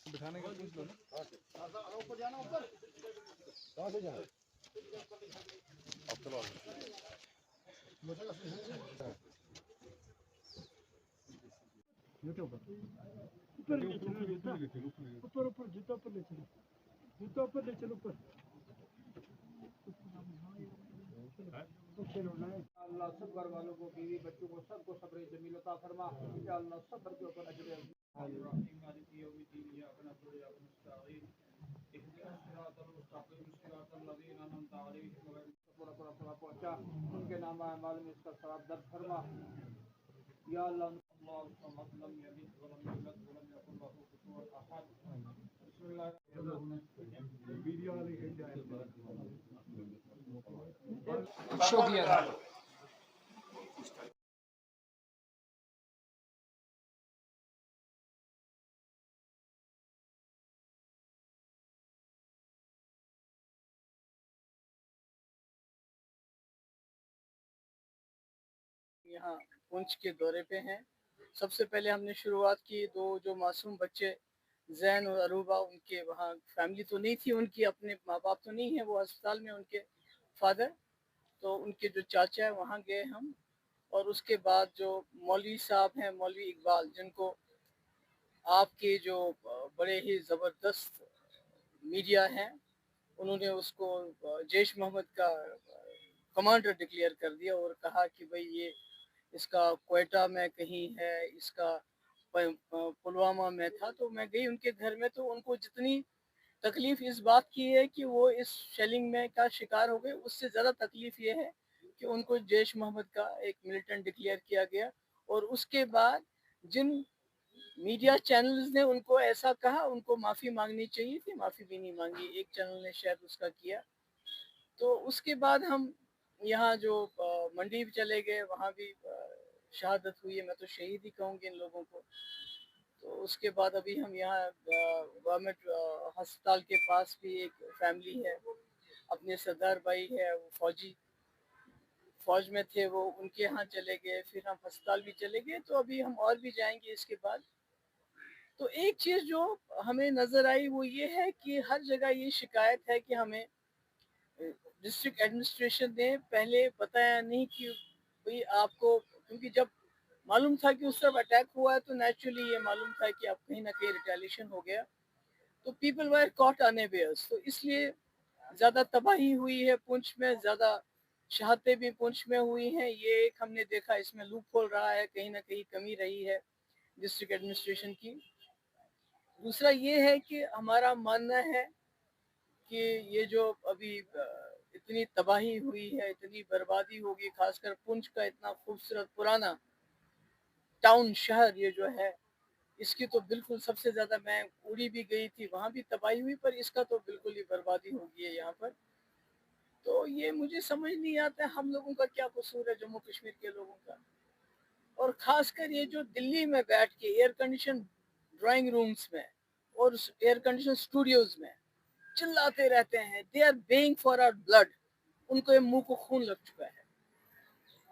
बिठाने का पूछ लो ना। ऊपर जाना, ऊपर कहाँ से जाना? अब चलो ऊपर ऊपर ऊपर जूता ऊपर ले चलो, जूता ऊपर ले चलो ऊपर। अल्लाह सब घर वालों को, बीवी बच्चों को, सबको सब्र जमील अता फरमा। या अल्लाह सब्र के ऊपर अजर पहुंचा, उनके नाम माल में इसका सवाब दर्ज फरमा। या अल्लाह शुक्रिया। यहाँ पुंछ के दौरे पे हैं। सबसे पहले हमने शुरुआत की, दो जो मासूम बच्चे जैन और अरूबा, उनके वहाँ फैमिली तो नहीं थी, उनकी अपने माँ बाप तो नहीं है, वो अस्पताल में उनके फादर, तो उनके जो चाचा है वहाँ गए हम। और उसके बाद जो मौलवी साहब हैं, मौलवी इकबाल, जिनको आपके जो बड़े ही ज़बरदस्त मीडिया हैं, उन्होंने उसको जैश मोहम्मद का कमांडर डिक्लेयर कर दिया और कहा कि भाई ये इसका क्वेटा में कहीं है, इसका पुलवामा में था। तो मैं गई उनके घर में, तो उनको जितनी तकलीफ इस बात की है कि वो इस शेलिंग में का शिकार हो गए, उससे ज़्यादा तकलीफ ये है कि उनको जैश मोहम्मद का एक मिलिटेंट डिक्लेयर किया गया। और उसके बाद जिन मीडिया चैनल्स ने उनको ऐसा कहा, उनको माफ़ी मांगनी चाहिए थी, माफ़ी भी नहीं मांगी। एक चैनल ने शायद उसका किया। तो उसके बाद हम यहाँ जो मंडी भी चले गए, वहाँ भी शहादत हुई है, मैं तो शहीद ही कहूँगी इन लोगों को। तो उसके बाद अभी हम यहाँ गवर्नमेंट अस्पताल के पास भी एक फैमिली है, अपने सरदार भाई है, वो फौज में थे, वो उनके यहाँ चले गए, फिर हम अस्पताल भी चले गए। तो अभी हम और भी जाएंगे इसके बाद। तो एक चीज़ जो हमें नज़र आई वो ये है कि हर जगह ये शिकायत है कि हमें डिस्ट्रिक्ट एडमिनिस्ट्रेशन ने पहले बताया नहीं कि भाई आपको, क्योंकि जब मालूम था कि उस तरफ अटैक हुआ है तो नेचुरली ये मालूम था कि अब कहीं ना कहीं रिटेलिएशन हो गया, तो पीपल वर कॉट अनअवेयर्स। तो इसलिए ज़्यादा तबाही हुई है पुंछ में, ज़्यादा शहादतें भी पुंछ में हुई हैं। ये एक हमने देखा, इसमें लूप खोल रहा है, कहीं ना कहीं कमी रही है डिस्ट्रिक्ट एडमिनिस्ट्रेशन की। दूसरा ये है कि हमारा मानना है कि ये जो अभी इतनी तबाही हुई है, इतनी बर्बादी होगी, खासकर पुंछ का इतना खूबसूरत पुराना टाउन शहर ये जो है, इसकी तो बिल्कुल सबसे ज़्यादा, मैं उड़ी भी गई थी, वहाँ भी तबाही हुई, पर इसका तो बिल्कुल ही बर्बादी होगी है यहाँ पर। तो ये मुझे समझ नहीं आता हम लोगों का क्या कसूर है, जम्मू कश्मीर के लोगों का। और ख़ासकर ये जो दिल्ली में बैठ के एयर कंडीशन ड्राइंग रूम्स में और एयर कंडीशन स्टूडियोज़ में चिल्लाते रहते हैं, they are baying for our blood. उनको ये मुंह को खून लग चुका है।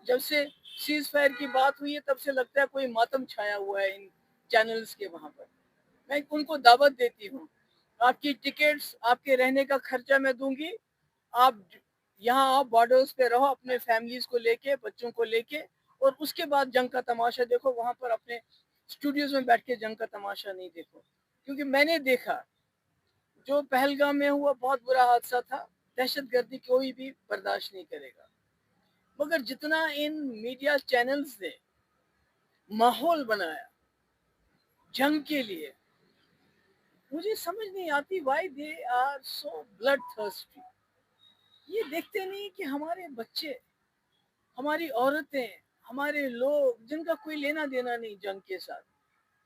जब से सीज फायर की बात हुई है तब से लगता है कोई मातम छाया हुआ है इन चैनल्स के वहाँ पर। मैं उनको दावत देती हूँ, आपकी टिकट्स, आपके रहने का खर्चा मैं दूंगी, आप यहाँ आप बॉर्डर्स पे रहो अपने फैमिलीज को लेके, बच्चों को लेके, और उसके बाद जंग का तमाशा देखो। वहाँ पर अपने स्टूडियोज में बैठ के जंग का तमाशा नहीं देखो, क्योंकि मैंने देखा जो पहलगाम में हुआ बहुत बुरा हादसा था। दहशतगर्दी कोई भी बर्दाश्त नहीं करेगा, मगर जितना इन मीडिया चैनल्स ने माहौल बनाया जंग के लिए, मुझे समझ नहीं आती why they are so bloodthirsty. ये देखते नहीं कि हमारे बच्चे, हमारी औरतें, हमारे लोग जिनका कोई लेना देना नहीं जंग के साथ,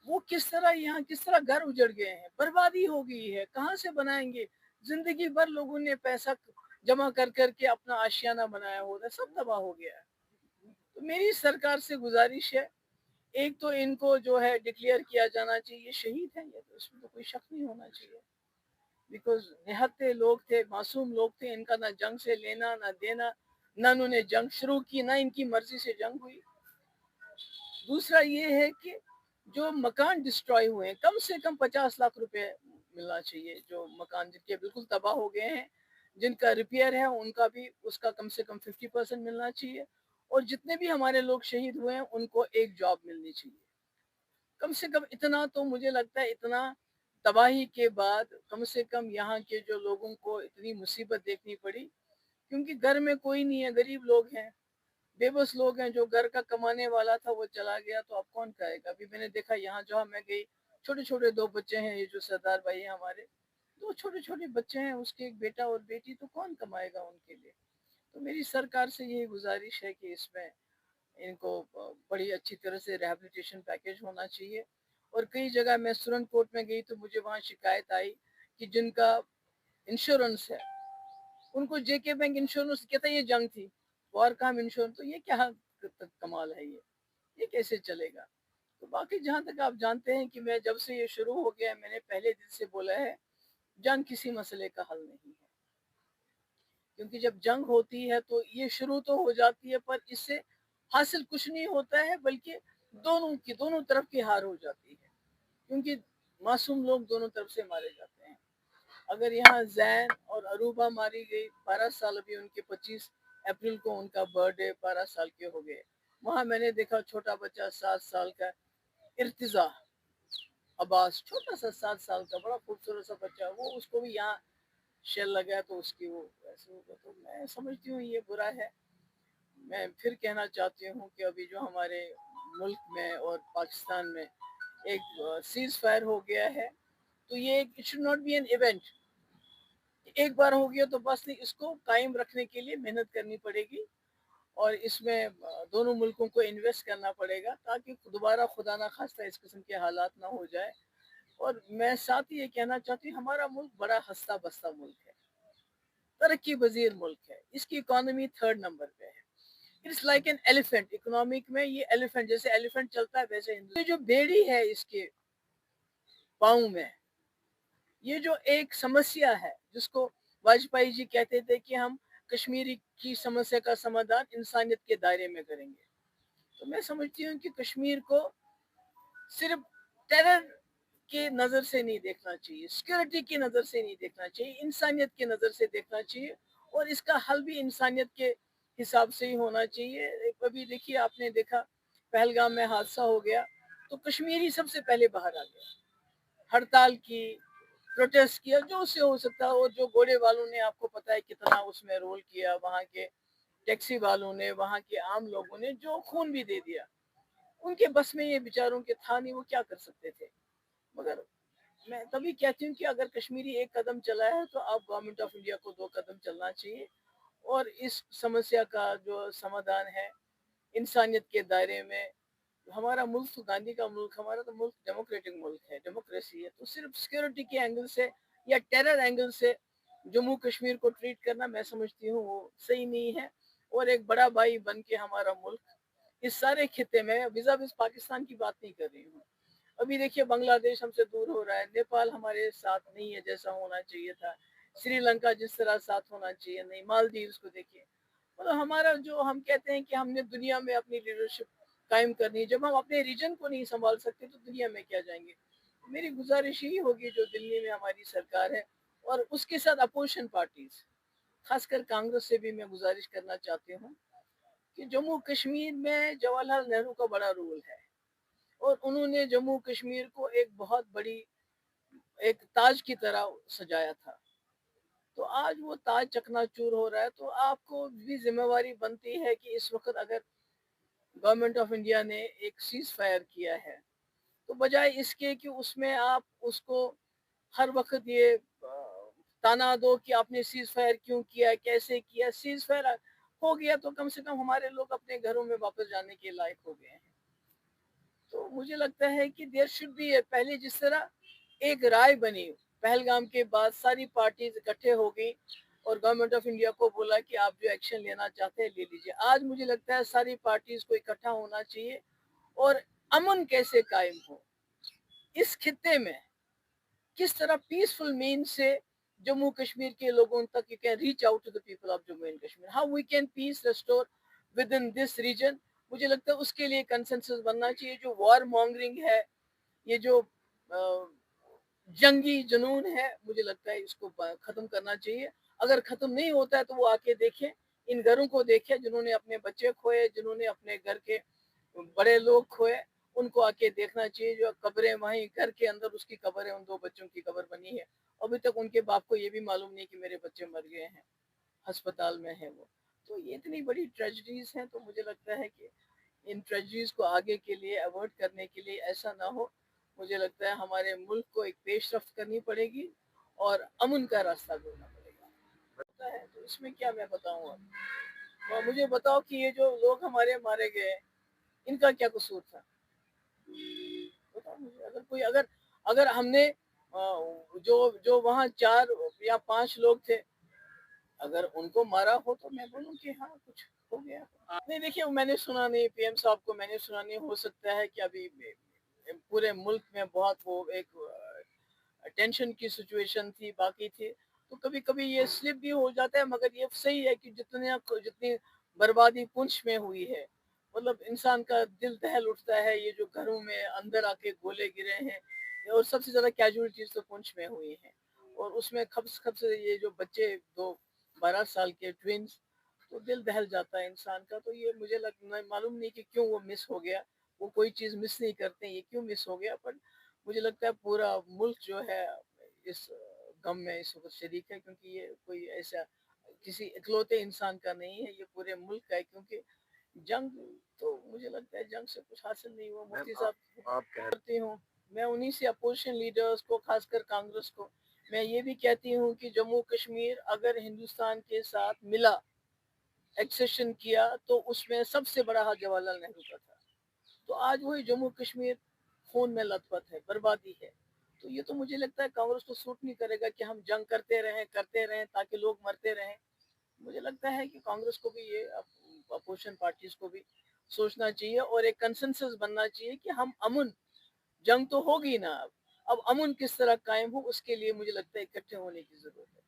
وہ کس طرح یہاں کس طرح گھر اجڑ گئے ہیں، بربادی ہو گئی ہے، کہاں سے بنائیں گے؟ زندگی بھر لوگوں نے پیسہ جمع کر کر کے اپنا آشیانہ بنایا ہوتا ہے، سب تباہ ہو گیا ہے۔ تو میری سرکار سے گزارش ہے، ایک تو ان کو جو ہے ڈکلیئر کیا جانا چاہیے شہید ہیں، یہ تو اس میں تو کوئی شک نہیں ہونا چاہیے، بیکاز نہتے لوگ تھے، معصوم لوگ تھے، ان کا نہ جنگ سے لینا نہ دینا، نہ انہوں نے جنگ شروع کی، نہ ان کی مرضی سے جنگ ہوئی۔ دوسرا یہ ہے کہ جو مکان ڈسٹروائے ہوئے ہیں کم سے کم 50 لاکھ روپے ملنا چاہیے، جو مکان جن کے بالکل تباہ ہو گئے ہیں، جن کا ریپیئر ہے ان کا بھی اس کا کم سے کم 50% ملنا چاہیے، اور جتنے بھی ہمارے لوگ شہید ہوئے ہیں ان کو ایک جاب ملنی چاہیے، کم سے کم اتنا تو مجھے لگتا ہے، اتنا تباہی کے بعد کم سے کم یہاں کے جو لوگوں کو اتنی مصیبت دیکھنی پڑی، کیونکہ گھر میں کوئی نہیں ہے، غریب لوگ ہیں، بے بس لوگ ہیں، جو گھر کا کمانے والا تھا وہ چلا گیا تو اب کون کھائے گا؟ ابھی میں نے دیکھا یہاں جہاں میں گئی، چھوٹے چھوٹے 2 بچے ہیں، یہ جو سردار بھائی ہیں ہمارے، 2 چھوٹے بچے ہیں، اس کے ایک بیٹا اور بیٹی، تو کون کمائے گا ان کے لیے؟ تو میری سرکار سے یہی گزارش ہے کہ اس میں ان کو بڑی اچھی طرح سے ریہیبلیٹیشن پیکیج ہونا چاہیے۔ اور کئی جگہ میں سرن کوٹ میں گئی تو مجھے وہاں شکایت آئی کہ جن کا انشورنس ہے ان کو جے کے بینک انشورنس کہتا ہے یہ جنگ تھی، وار کام انشورنس، تو یہ کیا کمال ہے؟ یہ کیسے چلے گا؟ تو باقی جہاں تک آپ جانتے ہیں کہ میں جب سے یہ شروع ہو گیا میں نے پہلے دن سے بولا ہے، جنگ کسی مسئلے کا حل نہیں ہے، کیونکہ جب جنگ ہوتی ہے تو یہ شروع تو ہو جاتی ہے پر اس سے حاصل کچھ نہیں ہوتا ہے، بلکہ دونوں طرف کی ہار ہو جاتی ہے، کیونکہ معصوم لوگ دونوں طرف سے مارے جاتے ہیں۔ اگر یہاں زین اور عروبہ ماری گئی 12 سال، ابھی ان کے 25 اپریل کو ان کا برتھ ڈے 12 سال کے ہو گئے، وہاں میں نے دیکھا چھوٹا بچہ 7 سال کا ارتضا عباس، چھوٹا سا 7 سال کا بڑا خوبصورت سا بچہ، وہ اس کو بھی یہاں شیل لگا تو اس کی وہ ایسے ہوگا، تو میں سمجھتی ہوں یہ برا ہے۔ میں پھر کہنا چاہتی ہوں کہ ابھی جو ہمارے ملک میں اور پاکستان میں ایک سیز فائر ہو گیا ہے، تو یہ it should not be an event, ایک بار ہو گیا تو بس نہیں، اس کو قائم رکھنے کے لیے محنت کرنی پڑے گی، اور اس میں دونوں ملکوں کو انویسٹ کرنا پڑے گا تاکہ دوبارہ خدا نہ خواستہ اس قسم کے حالات نہ ہو جائے۔ اور میں ساتھ ہی یہ کہنا چاہتی ہوں، ہمارا ملک بڑا ہستہ بستہ ملک ہے، ترقی پذیر ملک ہے، اس کی اکانومی 3rd نمبر پہ ہے، it's like an elephant, economic میں یہ ایلیفینٹ، جیسے ایلیفینٹ چلتا ہے ویسے یہ جو بیڑی ہے اس کے پاؤں میں، یہ جو ایک سمسیا ہے جس کو واجپئی جی کہتے تھے کہ ہم کشمیری کی سمسیا کا سمادھان انسانیت کے دائرے میں کریں گے، تو میں سمجھتی ہوں کہ کشمیر کو صرف ٹیرر کی نظر سے نہیں دیکھنا چاہیے، سیکورٹی کی نظر سے نہیں دیکھنا چاہیے، انسانیت کی نظر سے دیکھنا چاہیے، اور اس کا حل بھی انسانیت کے حساب سے ہی ہونا چاہیے۔ ابھی دیکھیے، آپ نے دیکھا پہلگام میں حادثہ ہو گیا تو کشمیری سب سے پہلے باہر آ گیا، ہڑتال کی، پروٹیسٹ کیا، جو اس سے ہو سکتا ہے، اور جو گھوڑے والوں نے آپ کو پتا ہے کتنا اس میں رول کیا، وہاں کے ٹیکسی والوں نے، وہاں کے عام لوگوں نے جو خون بھی دے دیا، ان کے بس میں یہ بیچاروں کے تھا نہیں، وہ کیا کر سکتے تھے۔ مگر میں تبھی کہتی ہوں کہ اگر کشمیری ایک قدم چلا ہے تو اب گورنمنٹ آف انڈیا کو 2 قدم چلنا چاہیے، اور اس سمسیا کا جو سمادھان ہے انسانیت کے دائرے میں، ہمارا ملک تو گاندھی کا ملک، ہمارا تو ملک ڈیموکریٹک ملک ہے، ڈیموکریسی ہے، تو صرف سیکورٹی کے اینگل سے یا ٹیرر اینگل سے جموں کشمیر کو ٹریٹ کرنا میں سمجھتی ہوں وہ صحیح نہیں ہے، اور ایک بڑا بھائی بن کے ہمارا ملک اس سارے خطے میں، وزا پاکستان کی بات نہیں کر رہی ہوں، ابھی دیکھیے بنگلہ دیش ہم سے دور ہو رہا ہے، نیپال ہمارے ساتھ نہیں ہے جیسا ہونا چاہیے تھا، سری لنکا جس طرح ساتھ ہونا چاہیے نہیں، مالدیوز کو دیکھیے، مطلب ہمارا جو ہم کہتے ہیں کہ ہم نے دنیا میں اپنی لیڈرشپ قائم کرنی ہے، جب ہم اپنے ریجن کو نہیں سنبھال سکتے تو دنیا میں کیا جائیں گے؟ میری گزارش یہی ہوگی جو دلی میں ہماری سرکار ہے اور اس کے ساتھ اپوزیشن پارٹیز، خاص کر کانگریس سے بھی میں گزارش کرنا چاہتی ہوں کہ جموں کشمیر میں جواہر لال نہرو کا بڑا رول ہے، اور انہوں نے جموں کشمیر کو ایک بہت بڑی ایک تاج کی طرح سجایا تھا، تو آج وہ تاج چکنا چور ہو رہا ہے، تو آپ کو بھی ذمہ داری بنتی ہے کہ اس وقت اگر گورنمنٹ آف انڈیا نے ایک سیز فائر کیا ہے تو بجائے اس کے کہ اس میں آپ اس کو ہر وقت یہ تانا دو کہ آپ نے سیز فائر کیوں کیا، کیسے کیا، سیز فائر ہو گیا تو کم سے کم ہمارے لوگ اپنے گھروں میں واپس جانے کے لائق ہو گئے ہیں۔ تو तो मुझे लगता है कि देयर शुड बी, पहले जिस तरह एक राय बनी पहलगाम के बाद, सारी पार्टीज इकट्ठे हो गई और गवर्नमेंट ऑफ इंडिया को बोला कि आप जो एक्शन लेना चाहते हैं ले लीजिए। आज मुझे लगता है सारी पार्टीज को इकट्ठा होना चाहिए और अमन कैसे कायम हो इस खित्ते में, किस तरह पीसफुल मीन से जम्मू कश्मीर के लोगों तक you can reach out to the people of Jammu and Kashmir, how we can peace restore within this region. मुझे लगता है उसके लिए कंसेंसस बनना चाहिए। जो वॉर मॉन्गरिंग है, ये जो जंगी जुनून है, मुझे लगता है इसको खत्म करना चाहिए। अगर खत्म नहीं होता है तो वो आके देखें, इन घरों को देखें जिन्होंने अपने बच्चे खोए, जिन्होंने अपने घर के बड़े लोग खोए, उनको आके देखना चाहिए। जो कब्रें वहीं घर के अंदर उसकी कब्र है, उन दो बच्चों की कब्र बनी है, अभी तक उनके बाप को ये भी मालूम नहीं कि मेरे बच्चे मर गए हैं, अस्पताल में है वो। तो ये इतनी बड़ी ट्रेजेडीज हैं। तो मुझे लगता है कि इन ट्रेजेडीज को आगे के लिए अवॉइड करने के लिए, ऐसा ना हो, मुझे लगता है हमारे मुल्क को एक पेशरफ्त करनी पड़ेगी और अमन का रास्ता ढूंढना पड़ेगा। पता है तो इसमें क्या मैं बताऊं अब। तो मुझे बताओ कि ये जो लोग हमारे मारे गए, इनका क्या कसूर था? बताओ मुझे। अगर कोई अगर अगर हमने जो जो वहाँ 4 या 5 लोग थे, अगर उनको मारा हो तो मैं बोलूँ कि हाँ कुछ हो गया। नहीं देखिए, मैंने सुना नहीं, पीएम साहब को मैंने सुना नहीं। हो सकता है कि अभी पूरे मुल्क में बहुत वो एक टेंशन की सिचुएशन थी, बाकी थी, तो कभी कभी ये स्लिप भी हो जाता है। मगर ये सही है कि जितनी बर्बादी पुंछ में हुई है, मतलब इंसान का दिल दहल उठता है। ये जो घरों में अंदर आके गोले गिरे हैं, और सबसे ज्यादा कैजुअलिटीज तो पुंछ में हुई है, और उसमें खब्स खब्स ये जो बच्चे, दो 12 साल के ट्विंस, तो दिल दहल जाता है इंसान का। तो ये मुझे मालूम नहीं कि क्यों वो मिस हो गया। वो कोई चीज मिस नहीं करते, ये क्यों मिस हो गया। पर मुझे लगता है पूरा मुल्क जो है इस गम में इस वक्त शरीक है, क्योंकि ये कोई ऐसा किसी इकलौते इंसान का नहीं है, ये पूरे मुल्क का है। क्योंकि जंग, तो मुझे लगता है जंग से कुछ हासिल नहीं हुआ। मुफ्ती साहब आप करती हूँ, मैं उन्हीं से अपोजिशन लीडर्स को, खासकर कांग्रेस को, मैं ये भी कहती हूँ कि जम्मू कश्मीर अगर हिंदुस्तान के साथ मिला, एक्सेशन किया, तो उसमें सबसे बड़ा हाथ जवाहरलाल नेहरू का था। तो आज वही जम्मू कश्मीर खून में लथपथ है, बर्बादी है। तो ये तो मुझे लगता है कांग्रेस को सूट नहीं करेगा कि हम जंग करते रहें ताकि लोग मरते रहें। मुझे लगता है कि कांग्रेस को भी, ये अपोजिशन पार्टीज को भी सोचना चाहिए और एक कंसेंसस बनना चाहिए कि हम अमन, जंग तो होगी ना, अब अमन किस तरह कायम हो, उसके लिए मुझे लगता है इकट्ठे होने की जरूरत है।